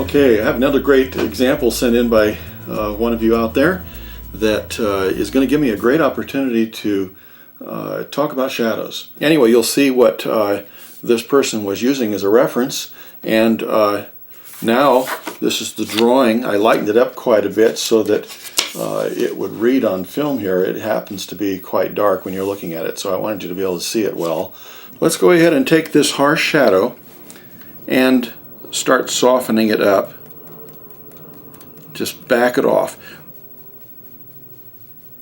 Okay, I have another great example sent in by one of you out there that is going to give me a great opportunity to talk about shadows. Anyway, you'll see what this person was using as a reference, and now this is the drawing. I lightened it up quite a bit so that it would read on film here. It happens to be quite dark when you're looking at it, so I wanted you to be able to see it well. Let's go ahead and take this harsh shadow and start softening it up. Just back it off.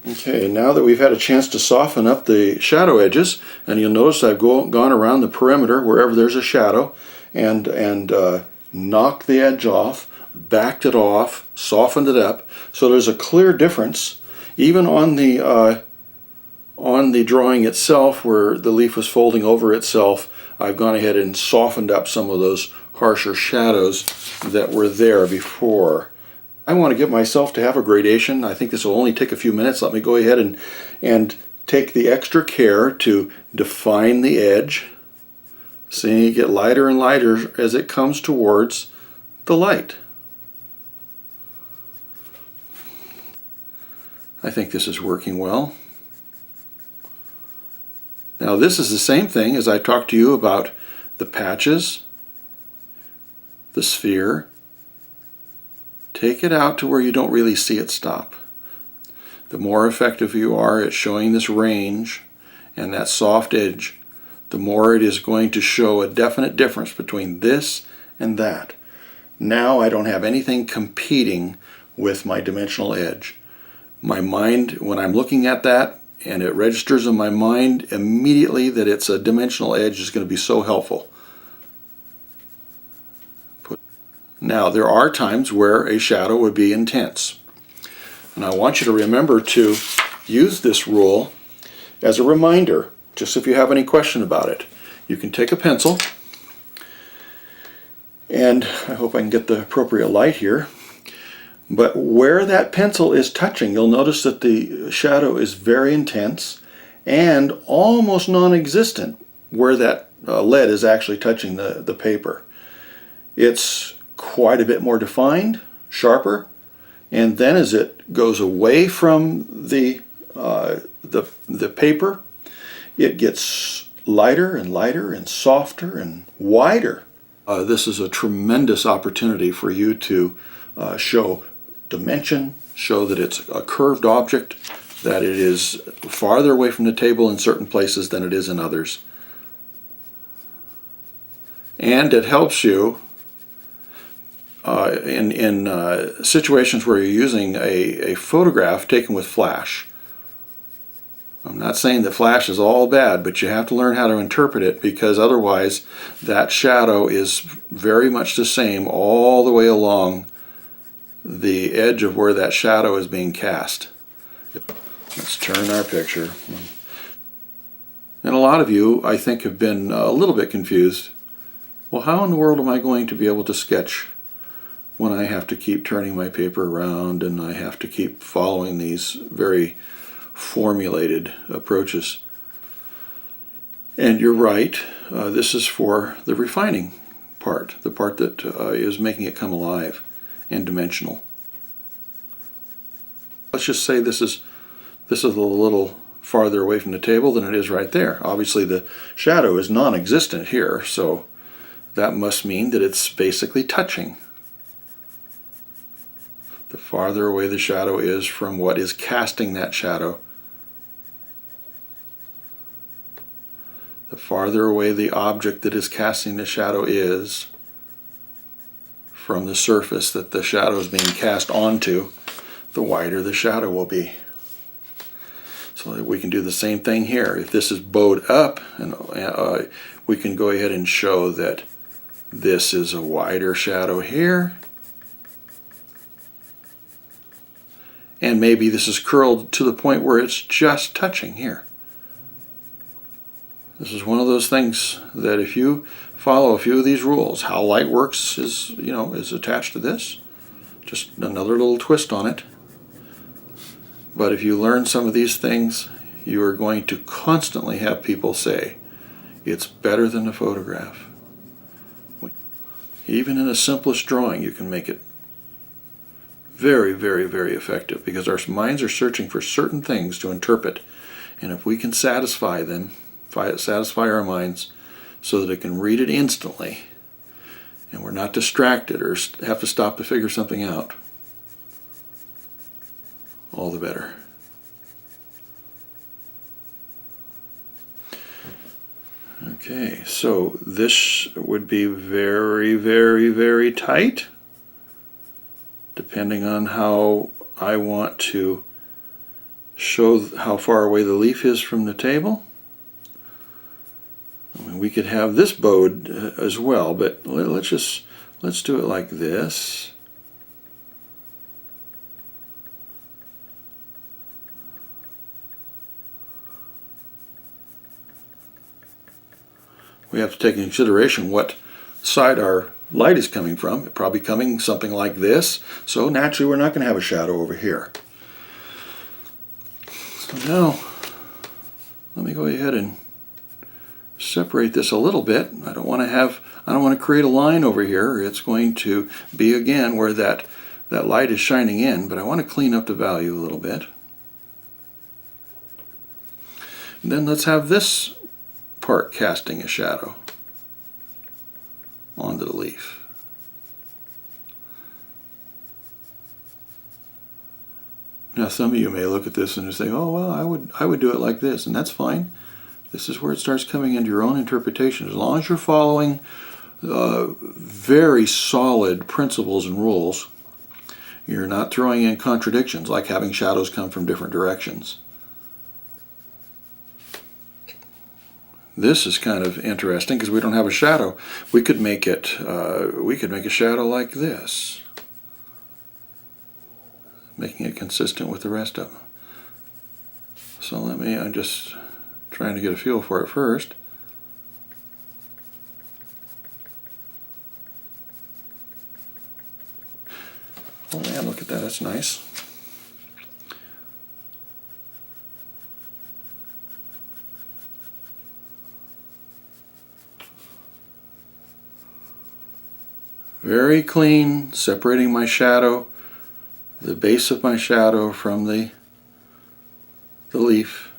Okay, now that we've had a chance to soften up the shadow edges, and you'll notice I've gone around the perimeter wherever there's a shadow and knocked the edge off, backed it off, softened it up, so there's a clear difference. Even on the drawing itself, where the leaf was folding over itself, I've gone ahead and softened up some of those harsher shadows that were there before. I want to get myself to have a gradation. I think this will only take a few minutes. Let me go ahead and take the extra care to define the edge. See, you get lighter and lighter as it comes towards the light. I think this is working well. Now this is the same thing as I talked to you about the patches, the sphere. Take it out to where you don't really see it stop. The more effective you are at showing this range and that soft edge, the more it is going to show a definite difference between this and that. Now I don't have anything competing with my dimensional edge. My mind, when I'm looking at that, and it registers in my mind immediately that it's a dimensional edge, is going to be so helpful. Now, there are times where a shadow would be intense. And I want you to remember to use this rule as a reminder, just if you have any question about it. You can take a pencil, and I hope I can get the appropriate light here, but where that pencil is touching, you'll notice that the shadow is very intense and almost non-existent where that lead is actually touching the paper. It's quite a bit more defined, sharper, and then as it goes away from the paper, it gets lighter and lighter and softer and wider. This is a tremendous opportunity for you to show dimension, show that it's a curved object, that it is farther away from the table in certain places than it is in others. And it helps you in situations where you're using a photograph taken with flash. I'm not saying that flash is all bad, but you have to learn how to interpret it, because otherwise that shadow is very much the same all the way along the edge of where that shadow is being cast. Let's turn our picture. And a lot of you, I think, have been a little bit confused. Well, how in the world am I going to be able to sketch when I have to keep turning my paper around and I have to keep following these very formulated approaches? And you're right, this is for the refining part, the part that is making it come alive and dimensional. Let's just say this is a little farther away from the table than it is right there. Obviously the shadow is non-existent here, so that must mean that it's basically touching. The farther away the shadow is from what is casting that shadow, the farther away the object that is casting the shadow is from the surface that the shadow is being cast onto, the wider the shadow will be. So we can do the same thing here. If this is bowed up, and we can go ahead and show that this is a wider shadow here, and maybe this is curled to the point where it's just touching here. This is one of those things that if you follow a few of these rules, how light works is attached to this. Just another little twist on it. But if you learn some of these things, you are going to constantly have people say, it's better than a photograph. Even in the simplest drawing, you can make it very, very, very effective, because our minds are searching for certain things to interpret. And if we can satisfy them, satisfy our minds so that it can read it instantly, and we're not distracted or have to stop to figure something out, all the better. Okay, so this would be very, very, very tight, depending on how I want to show how far away the leaf is from the table. I mean, we could have this bowed as well, but let's do it like this. We have to take into consideration what side our light is coming from. It's probably coming something like this, so naturally we're not going to have a shadow over here. So now, let me go ahead and separate this a little bit. I don't want to create a line over here. It's going to be again where that light is shining in, but I want to clean up the value a little bit. And then let's have this part casting a shadow onto the leaf. Now some of you may look at this and say, oh well, I would do it like this, and that's fine. This is where it starts coming into your own interpretation. As long as you're following very solid principles and rules, you're not throwing in contradictions like having shadows come from different directions. This is kind of interesting because we don't have a shadow. We could make it. We could make a shadow like this, making it consistent with the rest of them. So I'm just trying to get a feel for it first. Oh man, look at that, that's nice. Very clean, separating my shadow, the base of my shadow from the leaf.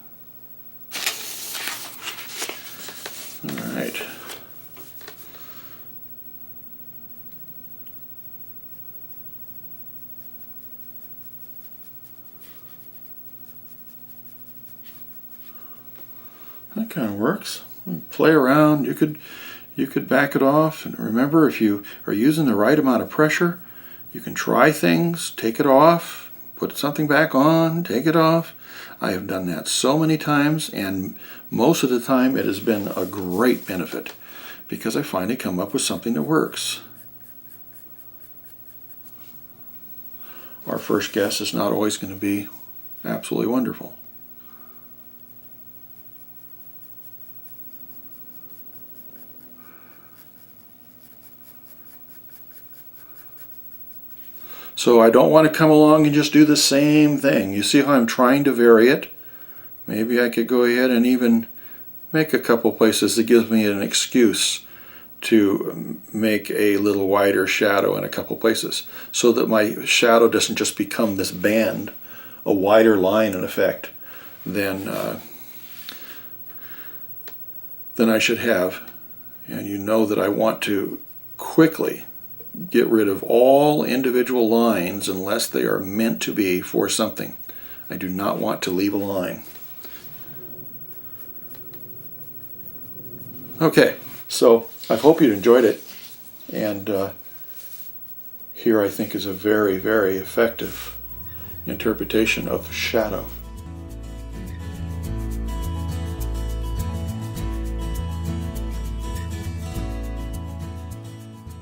All right. That kind of works. Play around. You could back it off, and remember, if you are using the right amount of pressure, you can try things, take it off, put something back on, take it off. I have done that so many times, and most of the time it has been a great benefit because I finally come up with something that works. Our first guess is not always going to be absolutely wonderful. So I don't want to come along and just do the same thing. You see how I'm trying to vary it? Maybe I could go ahead and even make a couple places that gives me an excuse to make a little wider shadow in a couple places so that my shadow doesn't just become this band, a wider line in effect than I should have. And you know that I want to quickly get rid of all individual lines unless they are meant to be for something. I do not want to leave a line. Okay, so I hope you enjoyed it, and here I think is a very, very effective interpretation of shadow.